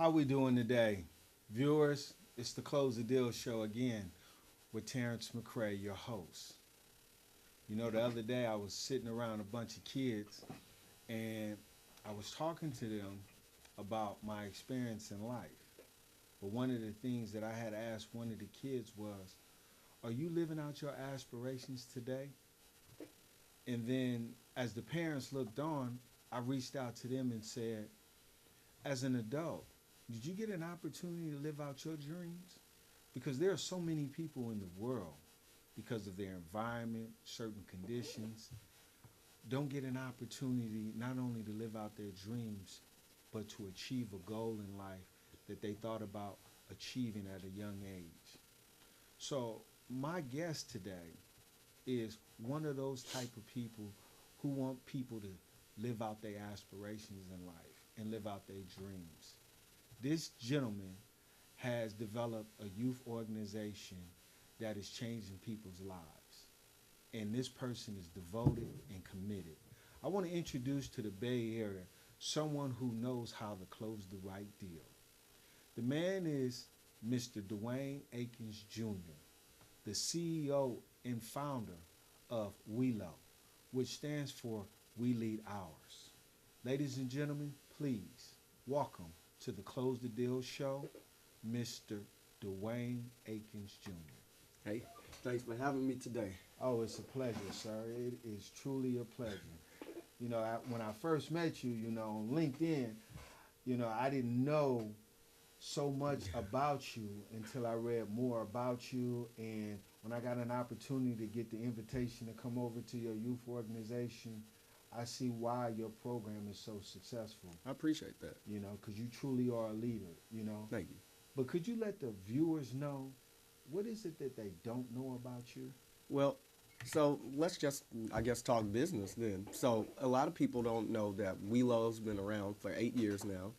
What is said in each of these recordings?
How we doing today? Viewers, it's the Close the Deal show again with Terrence McCray, your host. You know, the other day I was sitting around a bunch of kids and I was talking to them about my experience in life. But one of the things that I had asked one of the kids was, are you living out your aspirations today? And then as the parents looked on, I reached out to them and said, as an adult, did you get an opportunity to live out your dreams? Because there are so many people in the world, because of their environment, certain conditions, don't get an opportunity not only to live out their dreams, but to achieve a goal in life that they thought about achieving at a young age. So, my guest today is one of those type of people who want people to live out their aspirations in life and live out their dreams. This gentleman has developed a youth organization that is changing people's lives. And this person is devoted and committed. I want to introduce to the Bay Area someone who knows how to close the right deal. The man is Mr. Dwayne Akins Jr., the CEO and founder of Welo, which stands for We Lead Ours. Ladies and gentlemen, please welcome to the Close the Deal show, Mr. Dwayne Akins Jr. Hey, thanks for having me today. Oh, it's a pleasure, sir. It is truly a pleasure. You know, when I first met you, on LinkedIn, I didn't know so much about you until I read more about you. And when I got an opportunity to get the invitation to come over to your youth organization, I see why your program is so successful, I appreciate that. because you truly are a leader. Thank you. But could you let the viewers know what is it that they don't know about you? Well, so let's just, I guess, talk business then. So a lot of people don't know that Welo's been around for 8 years now.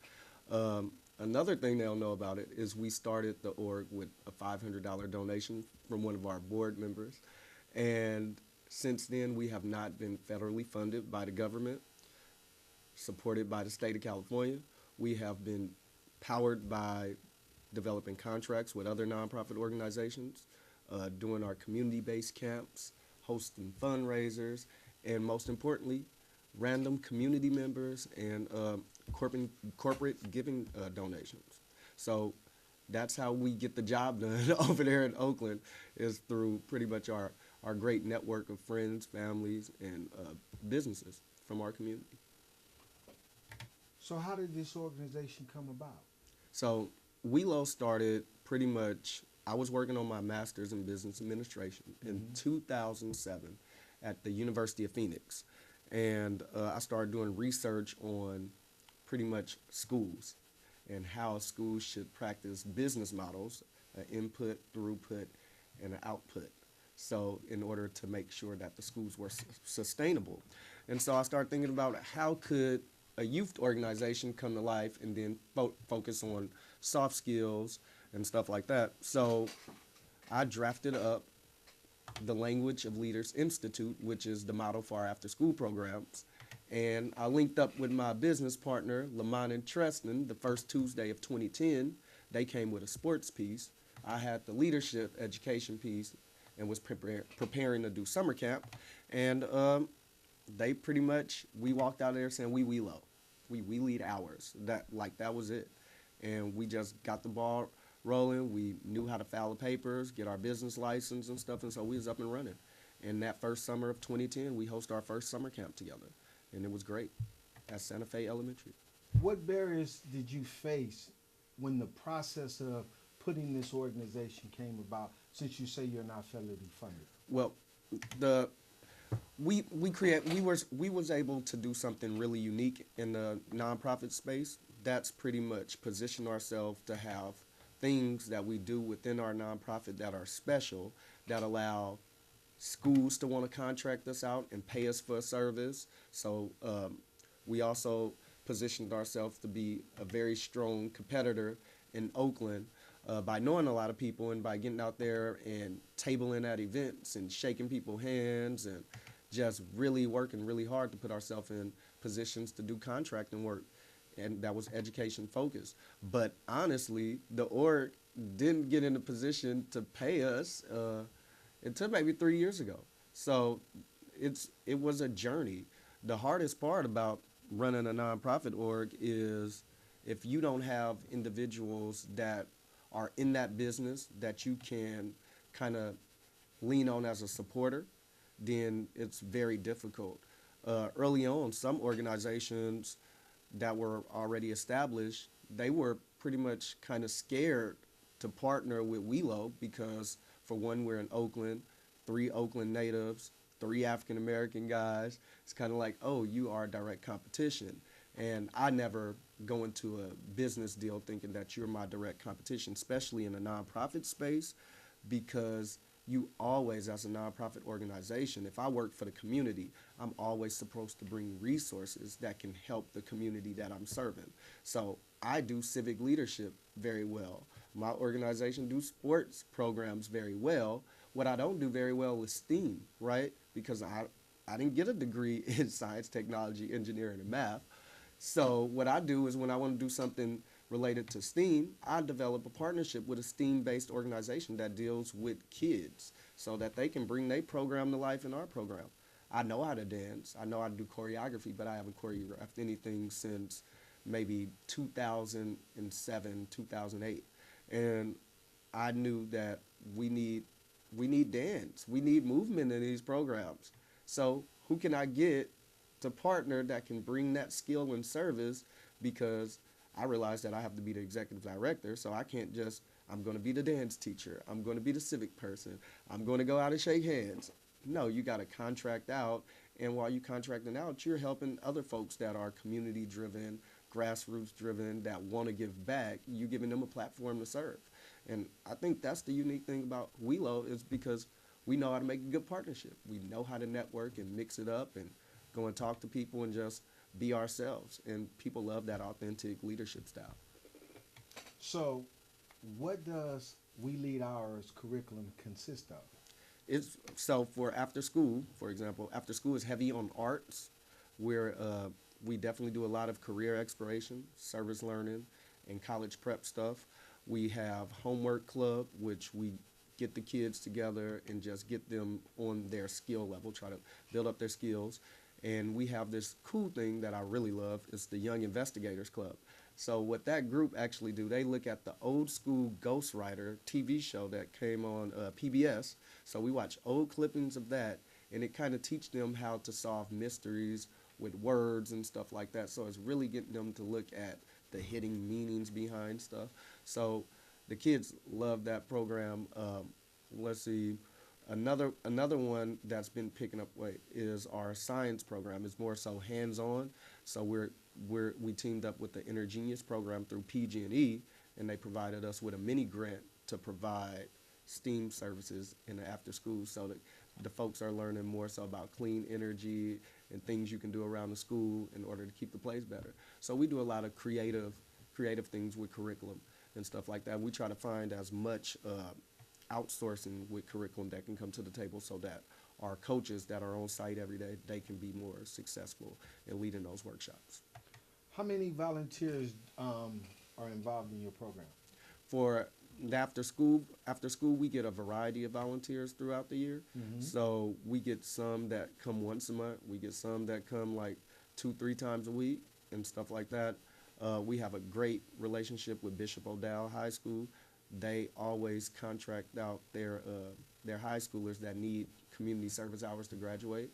Another thing they don't know about it is we started the org with a $500 donation from one of our board members. And since then, we have not been federally funded by the government, supported by the state of California. We have been powered by developing contracts with other nonprofit organizations, doing our community-based camps, hosting fundraisers, and most importantly, random community members and corporate giving donations. So that's how we get the job done over there in Oakland, is through pretty much our great network of friends, families, and businesses from our community. So how did this organization come about? So Welo started pretty much, I was working on my master's in business administration in 2007 at the University of Phoenix. And I started doing research on pretty much schools and how schools should practice business models, input, throughput, and an output. So in order to make sure that the schools were sustainable. And so I started thinking about how could a youth organization come to life and then focus on soft skills and stuff like that. So I drafted up the Language of Leaders Institute, which is the model for our after-school programs. And I linked up with my business partner, Lamont and Treston, the first Tuesday of 2010. They came with a sports piece. I had the leadership education piece and was preparing to do summer camp. And they pretty much, we walked out of there saying, we Welo. We lead ours. That was it. And we just got the ball rolling. We knew how to file the papers, get our business license and stuff, and so we was up and running. And that first summer of 2010, we hosted our first summer camp together, and it was great at Santa Fe Elementary. What barriers did you face when the process of putting this organization came about, since you say you're not federally funded? Well, we was able to do something really unique in the nonprofit space. That's pretty much position ourselves to have things that we do within our nonprofit that are special, that allow schools to want to contract us out and pay us for a service. So we also positioned ourselves to be a very strong competitor in Oakland by knowing a lot of people and by getting out there and tabling at events and shaking people's hands and just really working really hard to put ourselves in positions to do contracting work. and that was education focused. But honestly, the org didn't get in a position to pay us until maybe 3 years ago. So it was a journey. The hardest part about running a nonprofit org is if you don't have individuals that are in that business that you can kind of lean on as a supporter, then it's very difficult. Early on, some organizations that were already established, they were pretty much kind of scared to partner with Welo because, for one, we're in Oakland, three Oakland natives, three African American guys. It's kind of like, oh, you are direct competition. And I never go into a business deal thinking that you're my direct competition, especially in a nonprofit space, because you always, as a nonprofit organization, if I work for the community, I'm always supposed to bring resources that can help the community that I'm serving. So I do civic leadership very well. My organization do sports programs very well. What I don't do very well is STEAM, right? Because I didn't get a degree in science, technology, engineering, and math. So what I do is when I want to do something related to STEAM, I develop a partnership with a STEAM-based organization that deals with kids so that they can bring their program to life in our program. I know how to dance. I know how to do choreography, but I haven't choreographed anything since maybe 2007, 2008. And I knew that we need dance. We need movement in these programs. So who can I get to partner that can bring that skill and service, because I realized that I have to be the executive director, so I can't just, I'm going to be the dance teacher, I'm going to be the civic person, I'm going to go out and shake hands. No, you got to contract out, and while you're contracting out, you're helping other folks that are community driven, grassroots driven, that want to give back. You're giving them a platform to serve. And I think that's the unique thing about Welo, is because we know how to make a good partnership. We know how to network and mix it up and go and talk to people and just be ourselves. And people love that authentic leadership style. So, what does We Lead Ours curriculum consist of? It's so for after school, for example, after school is heavy on arts, where we definitely do a lot of career exploration, service learning, and college prep stuff. We have homework club, which we get the kids together and just get them on their skill level, try to build up their skills. And we have this cool thing that I really love. It's the Young Investigators Club. So what that group actually do, they look at the old school Ghostwriter TV show that came on PBS. So we watch old clippings of that, and it kind of teach them how to solve mysteries with words and stuff like that. So it's really getting them to look at the hidden meanings behind stuff. So the kids love that program. Let's see. Another one that's been picking up weight is our science program. It's more so hands-on. So we teamed up with the InterGenius program through PG&E, and they provided us with a mini grant to provide STEAM services in the after school, so that the folks are learning more so about clean energy and things you can do around the school in order to keep the place better. So we do a lot of creative things with curriculum and stuff like that. We try to find as much outsourcing with curriculum that can come to the table, so that our coaches that are on site every day, they can be more successful in leading those workshops. How many volunteers are involved in your program? For the after school, we get a variety of volunteers throughout the year. Mm-hmm. So we get some that come once a month. We get some that come like 2-3 times a week and stuff like that. We have a great relationship with Bishop O'Dowd High School. They always contract out their high schoolers that need community service hours to graduate.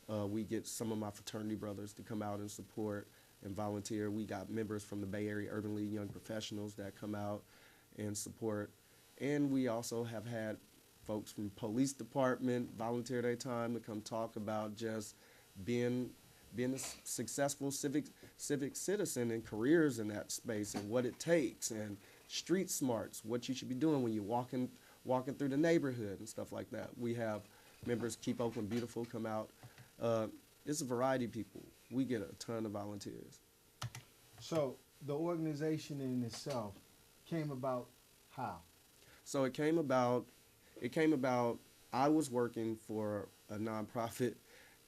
We get some of my fraternity brothers to come out and support and volunteer. We got members from the Bay Area Urban League Young Professionals that come out and support. And we also have had folks from police department volunteer their time to come talk about just being a successful civic citizen and careers in that space and what it takes, and street smarts, what you should be doing when you're walking through the neighborhood and stuff like that. We have members Keep Oakland Beautiful come out. It's a variety of people. We get a ton of volunteers. So the organization in itself came about how? So it came about, I was working for a nonprofit,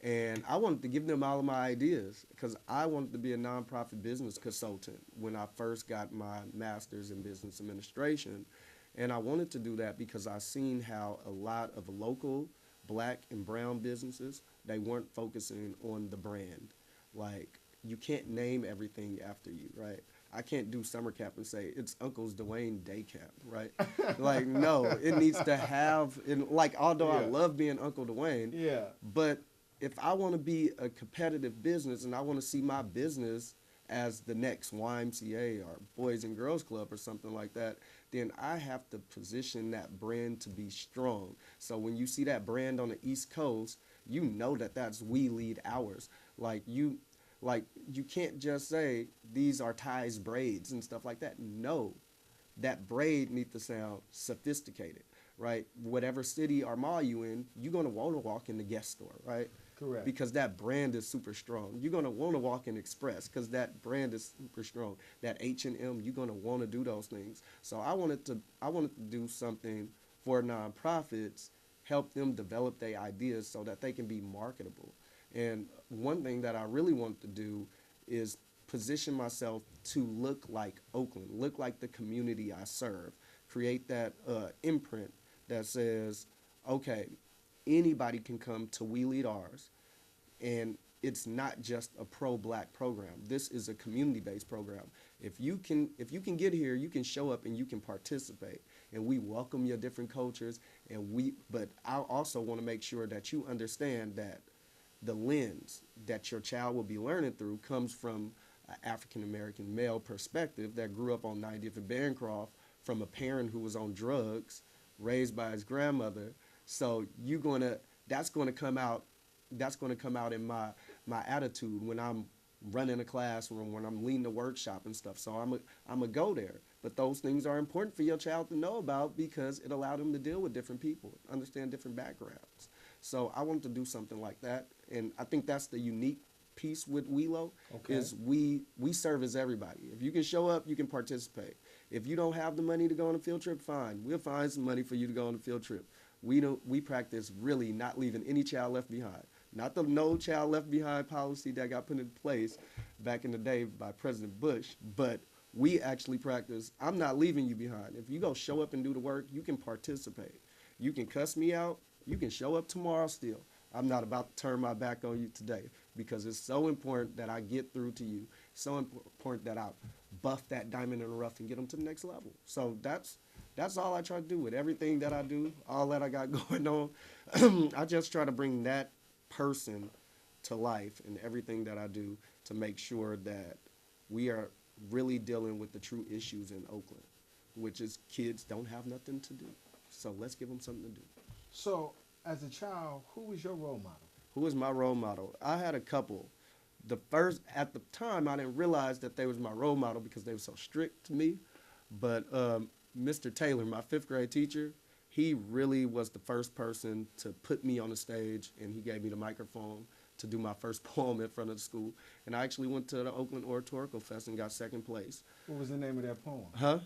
And I wanted to give them all of my ideas because I wanted to be a nonprofit business consultant when I first got my master's in business administration. And I wanted to do that because I seen how a lot of local black and brown businesses, they weren't focusing on the brand. Like, you can't name everything after you, right? I can't do summer camp and say it's Uncle's Dwayne Day Camp, right? Like, no, it needs to have, and like, although I Yeah. love being Uncle Dwayne, Yeah. but if I want to be a competitive business and I want to see my business as the next YMCA or Boys and Girls Club or something like that, then I have to position that brand to be strong. So when you see that brand on the East Coast, you know that that's We Lead Ours. Like you can't just say these are Ty's braids and stuff like that. No, that braid needs to sound sophisticated, right? Whatever city or mall you in, you're gonna want to walk in the guest store, right? Correct. Because that brand is super strong. You're gonna want to walk in Express because that brand is super strong. That H&M, you're gonna want to do those things. So I wanted to do something for nonprofits, help them develop their ideas so that they can be marketable. And one thing that I really want to do is position myself to look like Oakland, look like the community I serve, create that imprint that says, okay, anybody can come to We Lead Ours, and it's not just a pro-black program. This is a community-based program. If you can get here, you can show up and you can participate, and we welcome your different cultures. But I also want to make sure that you understand that the lens that your child will be learning through comes from an African American male perspective that grew up on 90th and Bancroft from a parent who was on drugs, raised by his grandmother. So that's gonna come out. That's gonna come out in my attitude when I'm running a classroom, when I'm leading a workshop and stuff. So I'm a go there. But those things are important for your child to know about because it allowed them to deal with different people, understand different backgrounds. So I wanted to do something like that, and I think that's the unique piece with Welo. Okay. Is we service everybody. If you can show up, you can participate. If you don't have the money to go on a field trip, fine. We'll find some money for you to go on a field trip. We practice really not leaving any child left behind. Not the No Child Left Behind policy that got put in place back in the day by President Bush, but we actually practice, I'm not leaving you behind. If you go show up and do the work, you can participate. You can cuss me out. You can show up tomorrow still. I'm not about to turn my back on you today because it's so important that I get through to you. So important that I buff that diamond in the rough and get them to the next level. So that's all I try to do with everything that I do, all that I got going on. I just try to bring that person to life in everything that I do to make sure that we are really dealing with the true issues in Oakland, which is kids don't have nothing to do. So let's give them something to do. So, as a child, who was your role model? Who is my role model? I had a couple. At the time, I didn't realize that they was my role model because they were so strict to me. But Mr. Taylor, my fifth grade teacher, he really was the first person to put me on the stage, and he gave me the microphone to do my first poem in front of the school. And I actually went to the Oakland Oratorical Fest and got second place. What was the name of that poem? Huh?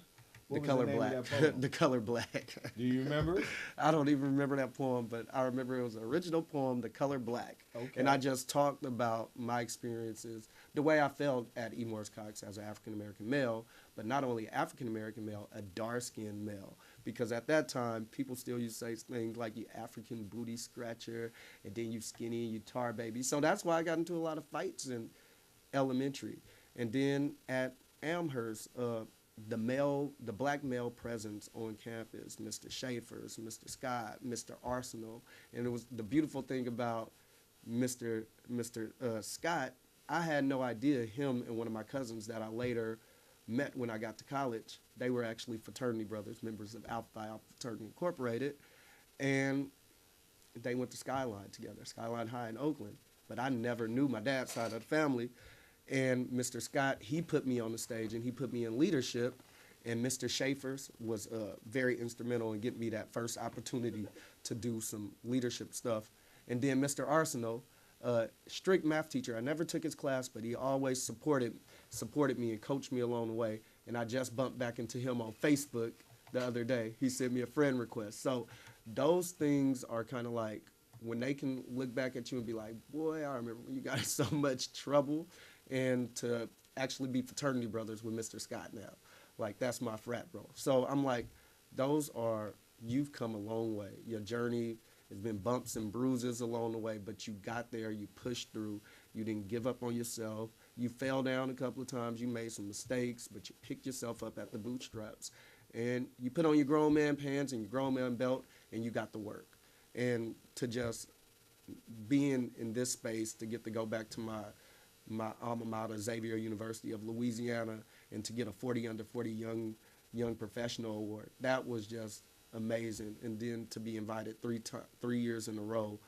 What The was Color the name Black. of that poem? The Color Black. Do you remember it? I don't even remember that poem, but I remember it was an original poem, The Color Black. Okay. And I just talked about my experiences, the way I felt at E. Morris Cox as an African-American male, but not only African-American male, a dark-skinned male. Because at that time, people still used to say things like you African booty scratcher, and then you skinny, you tar baby. So that's why I got into a lot of fights in elementary. And then at Amherst, the black male presence on campus, Mr. Schaefer's, Mr. Scott, Mr. Arsenal. And it was the beautiful thing about Mr. Scott, I had no idea him and one of my cousins that I later met when I got to college, they were actually fraternity brothers, members of Alpha Phi Alpha Fraternity Incorporated, and they went to Skyline together, Skyline High in Oakland. But I never knew my dad's side of the family. And Mr. Scott, he put me on the stage and he put me in leadership. And Mr. Schaefer's was very instrumental in getting me that first opportunity to do some leadership stuff. And then Mr. Arsenal, strict math teacher. I never took his class, but he always supported me and coached me along the way. And I just bumped back into him on Facebook the other day. He sent me a friend request. So those things are kind of like when they can look back at you and be like, boy, I remember when you got in so much trouble, and to actually be fraternity brothers with Mr. Scott now. Like, that's my frat bro. So I'm like, those are, you've come a long way. Your journey has been bumps and bruises along the way, but you got there, you pushed through, you didn't give up on yourself. You fell down a couple of times, you made some mistakes, but you picked yourself up at the bootstraps. And you put on your grown man pants and your grown man belt, and you got to work. And to just being in this space, to get to go back to my alma mater, Xavier University of Louisiana, and to get a 40 under 40 young professional award, that was just amazing. And then to be invited 3 years in a row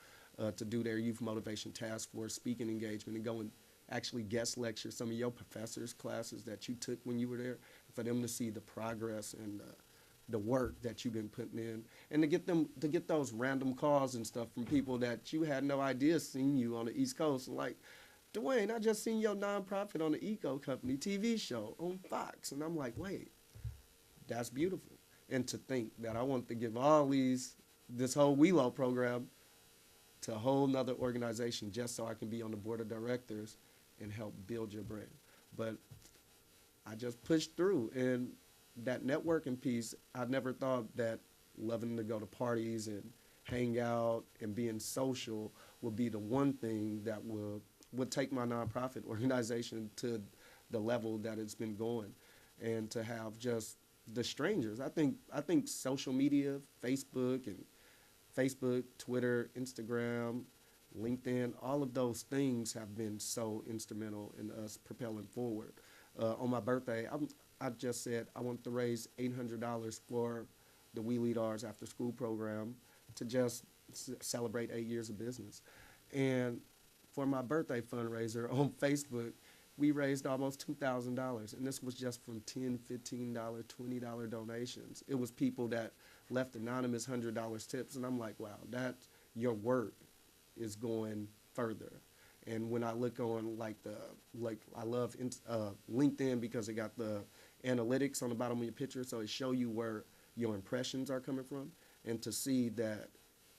to do their youth motivation task force speaking engagement and go and actually guest lecture some of your professors' classes that you took when you were there, for them to see the progress and the work that you've been putting in, and to get those random calls and stuff from people that you had no idea seen you on the East Coast, like, Dwayne, I just seen your nonprofit on the Eco Company TV show on Fox, and I'm like, wait, that's beautiful. And to think that I want to give this whole Welo program to a whole nother organization just so I can be on the board of directors and help build your brand. But I just pushed through, and that networking piece, I never thought that loving to go to parties and hang out and being social would be the one thing that would take my nonprofit organization to the level that it's been going, and to have just the strangers. I think social media, Facebook, Twitter, Instagram, LinkedIn, all of those things have been so instrumental in us propelling forward. On my birthday, I just said I want to raise $800 for the We Lead Ours after school program to just celebrate 8 years of business. And for my birthday fundraiser on Facebook, we raised almost $2,000. And this was just from $10, $15, $20 donations. It was people that left anonymous $100 tips. And I'm like, wow, your work is going further. And when I look on I love LinkedIn because it got the analytics on the bottom of your picture, so it show you where your impressions are coming from, and to see that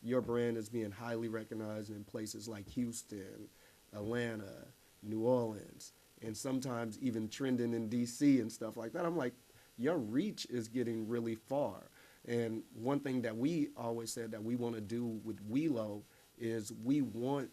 your brand is being highly recognized in places like Houston, Atlanta, New Orleans, and sometimes even trending in DC and stuff like that. I'm like, your reach is getting really far. And one thing that we always said that we want to do with Welo is we want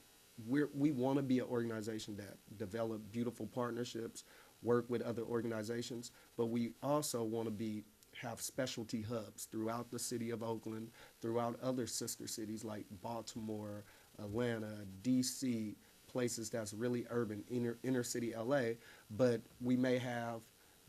to be an organization that develop beautiful partnerships, work with other organizations, but we also want to have specialty hubs throughout the city of Oakland, throughout other sister cities like Baltimore, Atlanta, DC, places that's really urban, inner city LA, but we may have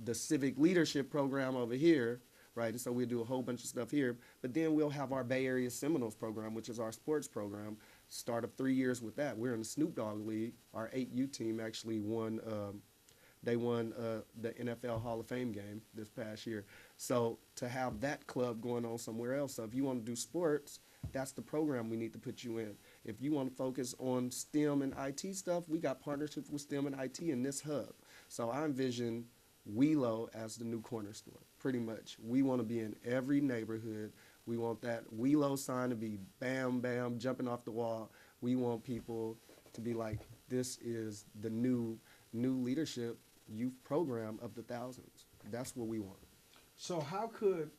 the civic leadership program over here, right? And so we'll do a whole bunch of stuff here, but then we'll have our Bay Area Seminoles program, which is our sports program. Start of 3 years with that. We're in the Snoop Dogg League. Our 8U team actually won. They won the NFL Hall of Fame game this past year. So to have that club going on somewhere else. So if you want to do sports, that's the program we need to put you in. If you want to focus on STEM and IT stuff, we got partnerships with STEM and IT in this hub. So I envision Welo as the new corner store, pretty much. We want to be in every neighborhood. We want that Welo sign to be bam, bam, jumping off the wall. We want people to be like, this is the new leadership youth program of the thousands. That's what we want. So how could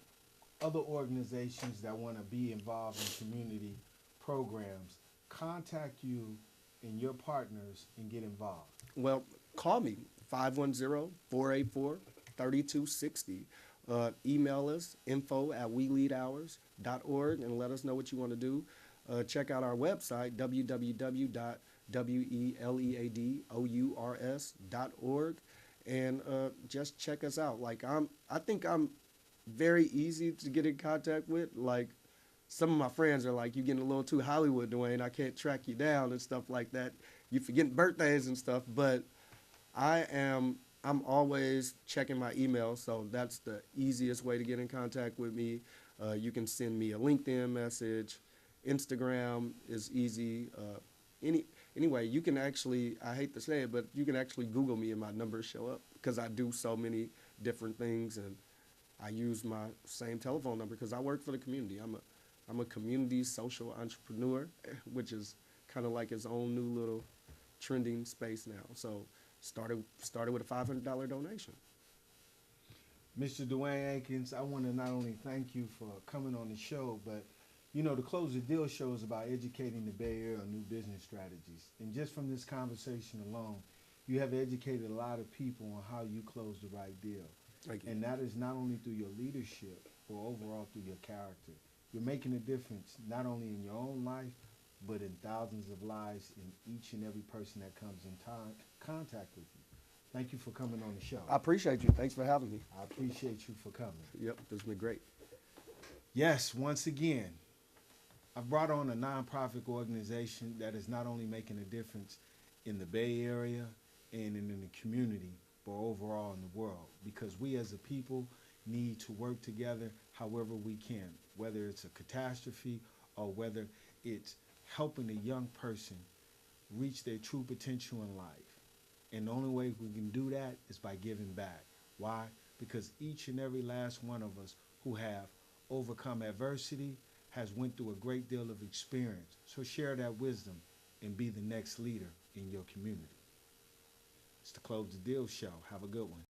other organizations that want to be involved in community programs contact you and your partners and get involved? Well, call me, 510-484-3260. Email us, info@weleadhours.org, and let us know what you want to do. Check out our website, www.weleadours.org, and just check us out. Like, I think I'm very easy to get in contact with. Like, some of my friends are like, you're getting a little too Hollywood, Dwayne. I can't track you down and stuff like that. You forgetting birthdays and stuff, but I'm always checking my email, so that's the easiest way to get in contact with me. You can send me a LinkedIn message. Instagram is easy. Anyway, you can actually, I hate to say it, but you can actually Google me and my numbers show up because I do so many different things, and I use my same telephone number because I work for the community. I'm a I'm a community social entrepreneur, which is kind of like its own new little trending space now. So started with a $500 donation. Mr. Dwayne Akins, I want to not only thank you for coming on the show, but you know, the Close the Deal show is about educating the Bay Area on new business strategies. And just from this conversation alone, you have educated a lot of people on how you close the right deal. Thank you. And that is not only through your leadership, but overall through your character. You're making a difference not only in your own life, but in thousands of lives in each and every person that comes in contact with you. Thank you for coming on the show. I appreciate you. Thanks for having me. I appreciate you for coming. Yep, this has been great. Yes, once again, I've brought on a nonprofit organization that is not only making a difference in the Bay Area and in the community, but overall in the world. Because we as a people need to work together however we can, whether it's a catastrophe or whether it's helping a young person reach their true potential in life. And the only way we can do that is by giving back. Why? Because each and every last one of us who have overcome adversity has went through a great deal of experience. So share that wisdom and be the next leader in your community. It's the Close the Deal show. Have a good one.